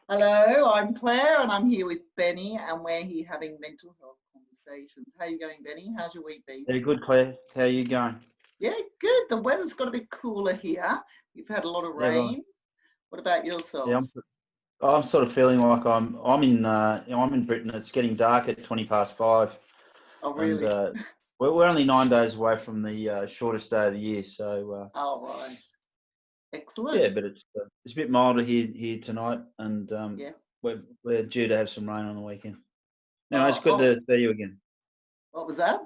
Hello, I'm Claire and I'm here with Benny and we're here having mental health conversations. How are you going, Benny? How's your week been? Yeah, good, Claire. How are you going? Yeah, good. The weather's got a bit cooler here. We've had a lot of Yeah, right. rain. What about Yeah, yourself? I'm sort of feeling like I'm in Britain. It's getting dark at 5:20, Oh, and really? we're only 9 days away from the shortest day of the year. So Oh, right. yeah, Excellent. but it's a bit milder here tonight, and Yeah. we're due to have some rain on the weekend. No, it's Oh, good oh, to see you again. what was that?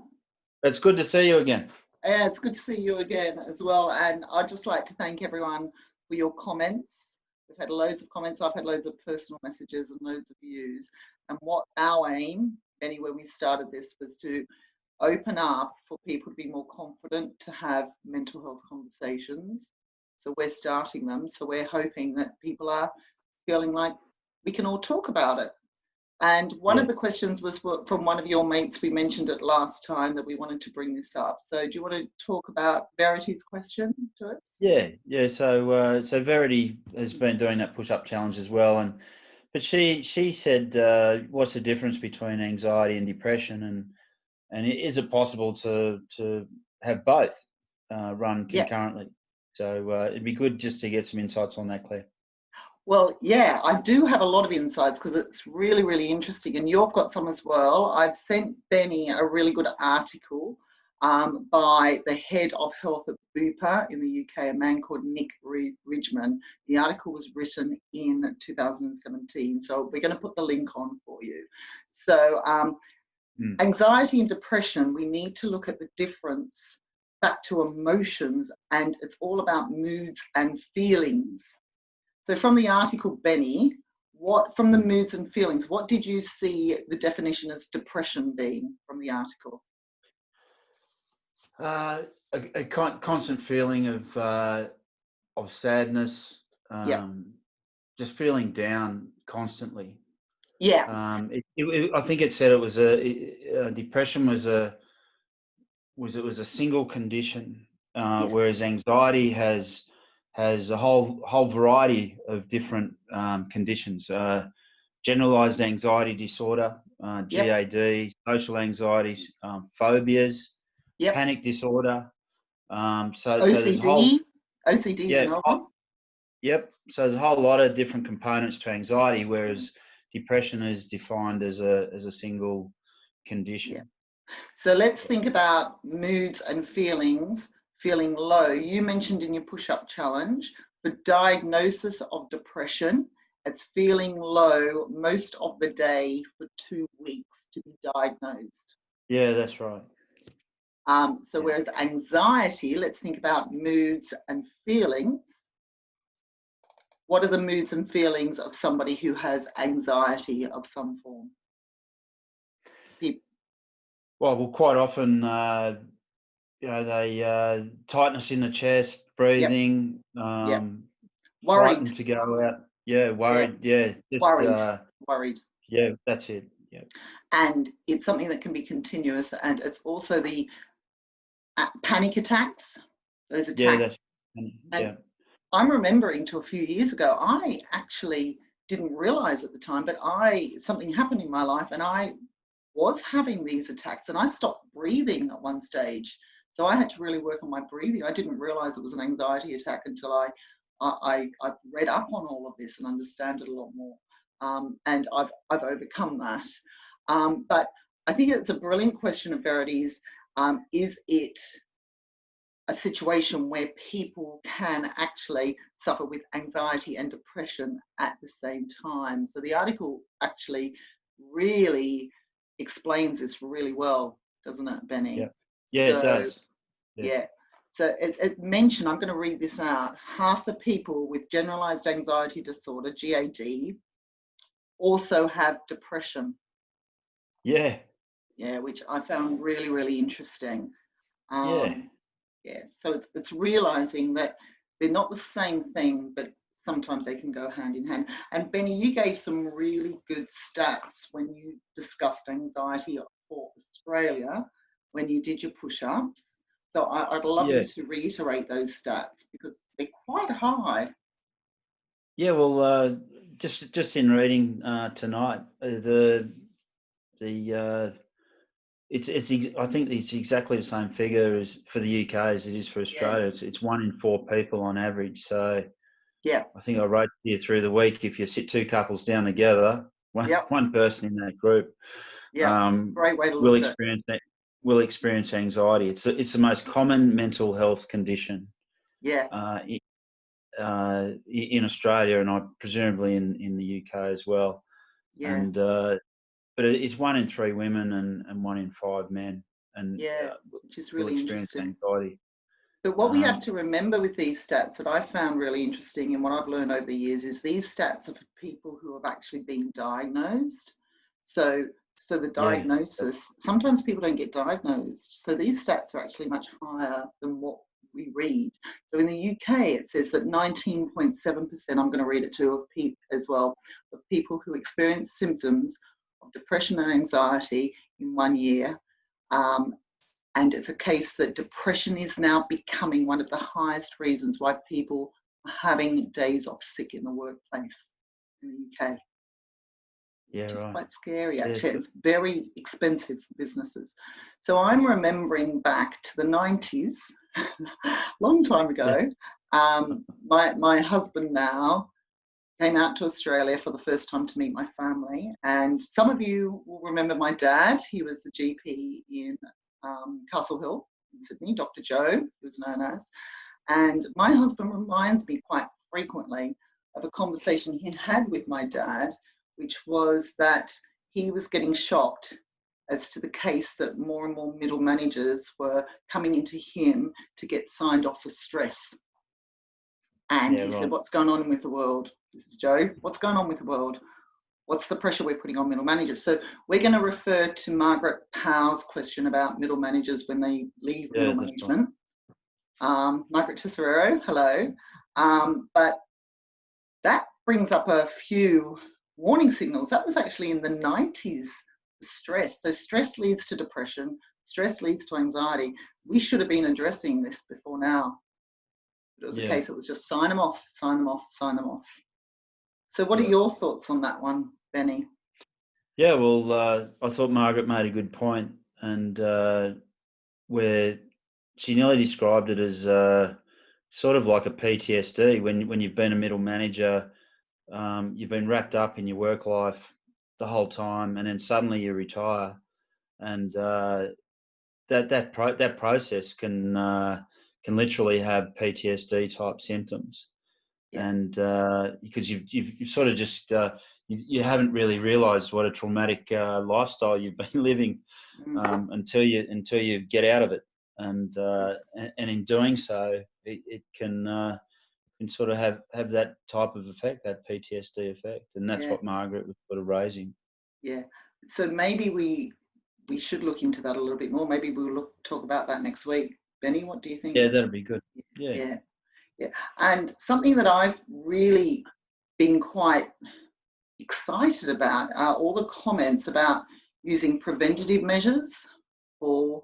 It's good to see you again. Yeah, it's good to see you again as well. And I'd just like to thank everyone for your comments. We've had loads of comments. I've had loads of personal messages and loads of views. And what our aim, Benny, when we started this, was to open up for people to be more confident to have mental health conversations. So we're starting them. So we're hoping that people are feeling like we can all talk about it. And one of Yeah, the questions was from one of your mates. We mentioned it last time that we wanted to bring this up. So do you want to talk about Verity's question to us? yeah. So Verity has been doing that push-up challenge as well, but she said, what's the difference between anxiety and depression, and is it possible to have both run Yeah. concurrently? So it'd be good just to get some insights on that, Claire. Well, yeah, I do have a lot of insights because it's really, really interesting. And you've got some as well. I've sent Benny a really good article by the head of health at Bupa in the UK, a man called Nick Ridgman. The article was written in 2017. So we're going to put the link on for you. So Mm. anxiety and depression, we need to look at the difference back to emotions, and it's all about moods and feelings. So from the article, Benny, from the Mm. moods and feelings, what did you see the definition as depression being from the article? Uh, a constant feeling of sadness, Yep. just feeling down constantly. Yeah. I think it said it was depression was a single condition, Yes. whereas anxiety has a whole variety of different conditions. Generalized anxiety disorder, Yep. GAD, social anxieties, phobias, Yep. panic disorder. So there's a whole OCD. OCD is yeah, another one. yep. So there's a whole lot of different components to anxiety, whereas depression is defined as a single Yeah. condition. So let's think about moods and feelings. Feeling low. You mentioned in your push-up challenge for diagnosis of depression, it's feeling low most of the day for 2 weeks to be diagnosed. Yeah, that's right. So Yeah. whereas anxiety, let's think about moods and feelings. What are the moods and feelings of somebody who has anxiety of some form? People, Well, quite often, they tightness in the chest, yep, breathing, yep. Worried, frightened to go out. Yeah, yeah, worried. Yeah, just worried, worried. yeah, that's it. Yeah, And it's something that can be continuous. And it's also the panic attacks, those yeah, attacks. that's And yeah, I'm remembering to a few years ago, I actually didn't realize at the time, but something happened in my life and I was having these attacks and I stopped breathing at one stage. So I had to really work on my breathing. I didn't realize it was an anxiety attack until I read up on all of this and understand it a lot more. And I've overcome that. But I think it's a brilliant question of Verity's. Is it a situation where people can actually suffer with anxiety and depression at the same time? So the article actually really explains this really well, doesn't it, yeah, Benny? yeah. It So, does. Yeah, yeah. So it mentioned, I'm going to read this out, half the people with generalized anxiety disorder, GAD, also have depression. yeah, Yeah, which I found really, really interesting. yeah, Um, Yeah, so it's realizing that they're not the same thing, but sometimes they can go hand in hand. And Benny, you gave some really good stats when you discussed anxiety for Australia when you did your push-ups. So I'd love yeah. you to reiterate those stats because they're quite high. Yeah, well, just in reading tonight, I think it's exactly the same figure as for the UK as it is for Australia. It's 1 in 4 people on average. So Yeah. I think I wrote here through the week, if you sit 2 couples down together, one person in that group Great way to will look at experience that. Will experience anxiety. It's the most common mental health condition. Yeah. In Australia, and presumably in the UK as well. Yeah. And but it's 1 in 3 women and 1 in 5 men, and which is will really experience interesting. anxiety. But what we have to remember with these stats that I found really interesting, and what I've learned over the years, is these stats are for people who have actually been diagnosed. So the diagnosis, sometimes people don't get diagnosed. So these stats are actually much higher than what we read. So in the UK, it says that 19.7%, I'm going to read it to of people who experience symptoms of depression and anxiety in 1 year. And it's a case that depression is now becoming one of the highest reasons why people are having days off sick in the workplace in the UK. Which is quite scary, actually. It's very expensive for businesses. So I'm remembering back to the 90s, long time ago. My husband now came out to Australia for the first time to meet my family. And some of you will remember my dad. He was the GP in Castle Hill in Sydney, Dr. Joe, he was known as. And my husband reminds me quite frequently of a conversation he had with my dad, which was that he was getting shocked as to the case that more and more middle managers were coming into him to get signed off for stress. And he said, what's going on with the world? This is Joe. What's going on with the world? What's the pressure we're putting on middle managers? So we're going to refer to Margaret Powe's question about middle managers when they leave middle management. Margaret Suttor, hello. But that brings up a few warning signals. That was actually in the 90s, stress. So stress leads to depression. Stress leads to anxiety. We should have been addressing this before now. But it was a case, it was just sign them off, sign them off, sign them off. So what are your thoughts on that one, Benny? Yeah, well, I thought Margaret made a good point, and where she nearly described it as sort of like a PTSD. When you've been a middle manager, you've been wrapped up in your work life the whole time, and then suddenly you retire, and that process can literally have PTSD type symptoms, and because you've sort of just you haven't really realised what a traumatic lifestyle you've been living until you get out of it, and in doing so, it can sort of have that type of effect, that PTSD effect, and that's what Margaret was sort of raising. Yeah. So maybe we should look into that a little bit more. Maybe we'll talk about that next week. Benny, what do you think? Yeah, that'd be good. Yeah. And something that I've really been quite excited about are all the comments about using preventative measures for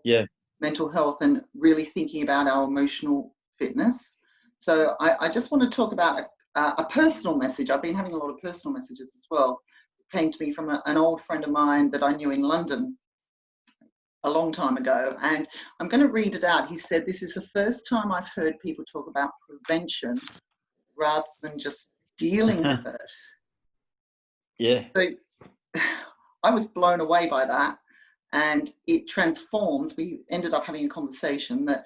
mental health and really thinking about our emotional fitness. So I just want to talk about a personal message. I've been having a lot of personal messages as well. It came to me from an old friend of mine that I knew in London a long time ago, and I'm going to read it out. He said, "This is the first time I've heard people talk about prevention rather than just dealing with it." Yeah. So I was blown away by that, and it transforms. We ended up having a conversation that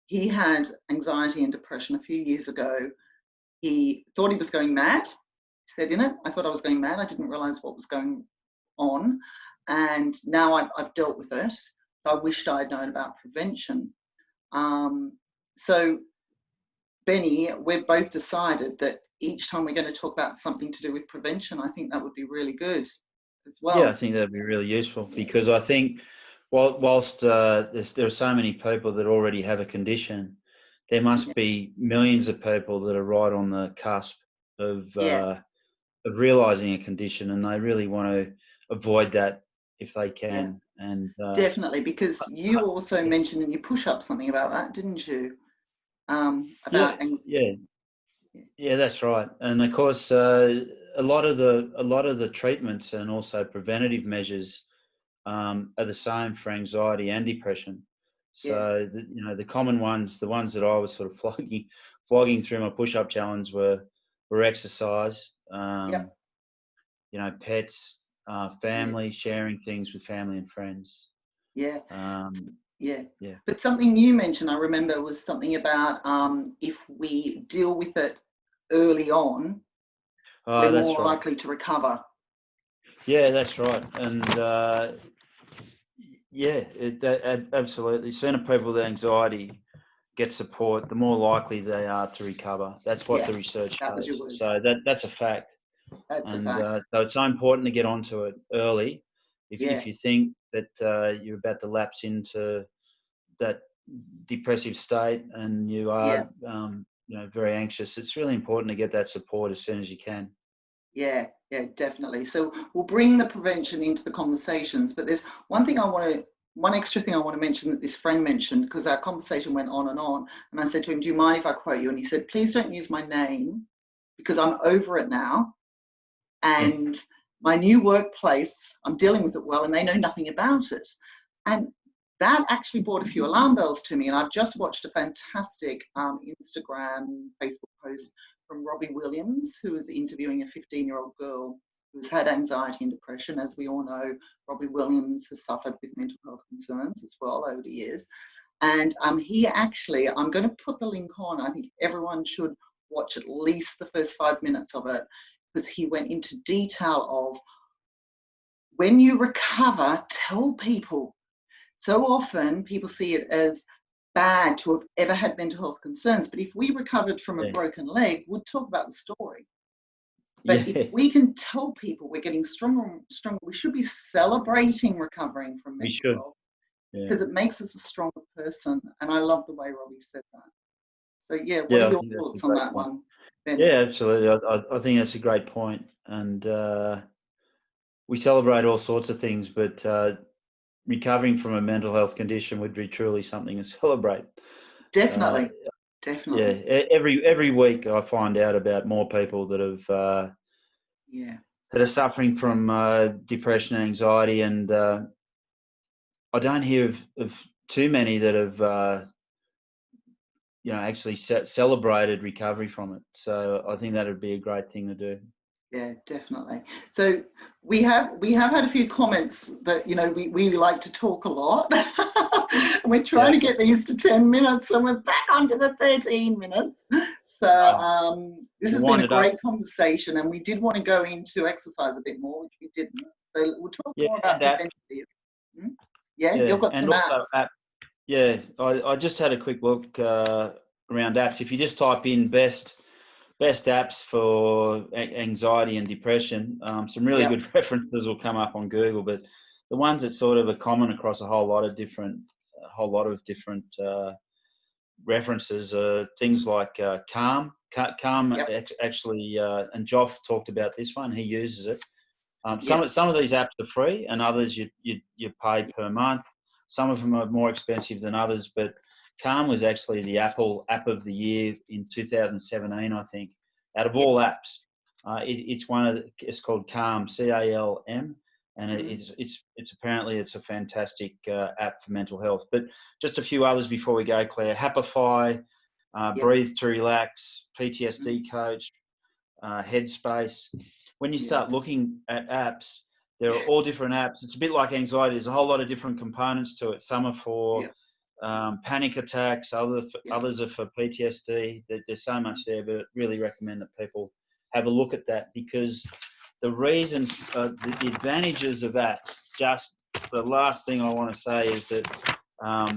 he had anxiety and depression a few years ago. He thought he was going mad. He said in it, "I thought I was going mad. I didn't realize what was going on. And now I've dealt with it. I wished I'd known about prevention." So, Benny, we've both decided that each time we're going to talk about something to do with prevention, I think that would be really good as well. Yeah, I think that'd be really useful, because I think whilst there are so many people that already have a condition, there must be millions of people that are right on the cusp of realising a condition, and they really want to avoid that if they can. And definitely, because you also mentioned in your push-up something about that, didn't you? About yeah, that's right. And of course, a a lot of the treatments and also preventative measures are the same for anxiety and depression. So the common ones, the ones that I was sort of flogging through my push-up challenge were exercise, pets, family, sharing things with family and friends. Yeah. Yeah. But something you mentioned, I remember, was something about if we deal with it early on, we're more likely to recover. Yeah, that's right. And absolutely. Sooner people with anxiety get support, the more likely they are to recover. That's what the research shows. So that's a fact. That's a fact. So it's so important to get onto it early. If you think that you're about to lapse into that depressive state and you are very anxious, it's really important to get that support as soon as you can. Yeah, definitely. So we'll bring the prevention into the conversations, but there's one extra thing I want to mention that this friend mentioned, because our conversation went on, and I said to him, do you mind if I quote you? And he said, please don't use my name, because I'm over it now, and my new workplace, I'm dealing with it well, and they know nothing about it. And that actually brought a few alarm bells to me, and I've just watched a fantastic Instagram, Facebook post from Robbie Williams, who is interviewing a 15-year-old girl who's had anxiety and depression. As we all know, Robbie Williams has suffered with mental health concerns as well over the years. And he actually, I'm going to put the link on. I think everyone should watch at least the first 5 minutes of it, because he went into detail of when you recover, tell people. So often people see it as bad to have ever had mental health concerns, but if we recovered from a broken leg, we'd talk about the story. But if we can tell people we're getting stronger and stronger, we should be celebrating recovering from mental health, because it makes us a stronger person. And I love the way Robbie said that. So what are your thoughts on that one, Ben? Yeah, absolutely. I think that's a great point. And we celebrate all sorts of things, but recovering from a mental health condition would be truly something to celebrate. Definitely. Yeah, every week I find out about more people that have that are suffering from depression and anxiety, and I don't hear of too many that have actually celebrated recovery from it. So I think that would be a great thing to do. Yeah, definitely. So we have had a few comments that, we like to talk a lot. We're trying to get these to 10 minutes, and we're back onto the 13 minutes. So this has been a great conversation, and we did want to go into exercise a bit more, which we didn't. So we'll talk more about prevention. You've got some apps. I just had a quick look around apps. If you just type in best apps for anxiety and depression, some really good references will come up on Google. But the ones that sort of are common across a whole lot of different references are things like Calm. Calm actually, and Joff talked about this one. He uses it. Some of these apps are free, and others you pay per month. Some of them are more expensive than others, but Calm was actually the Apple App of the Year in 2017, I think. Out of all apps, it's called Calm, CALM, and it's apparently it's a fantastic app for mental health. But just a few others before we go, Claire. Happify, Breathe to Relax, PTSD Coach, Headspace. When you start looking at apps, there are all different apps. It's a bit like anxiety. There's a whole lot of different components to it. Some are for panic attacks, others are for PTSD. There's so much there, but I really recommend that people have a look at that, because the reasons, the advantages of apps, just the last thing I want to say is that, I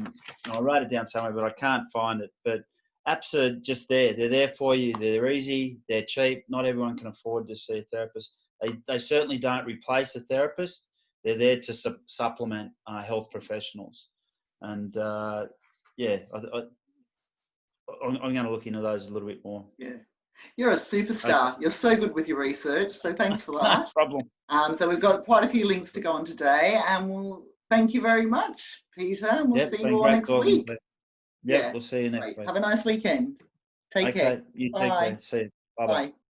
wrote it down somewhere, but I can't find it, but apps are just there. They're there for you. They're easy. They're cheap. Not everyone can afford to see a therapist. They certainly don't replace a therapist. They're there to supplement health professionals. And I'm going to look into those a little bit more. Yeah, you're a superstar. Okay. You're so good with your research. So thanks for that. No problem. So we've got quite a few links to go on today, and we'll thank you very much, Peter. And we'll see you all next week. We'll see you next week. Have a nice weekend. Take care. You take care. See you. Bye-bye. Bye.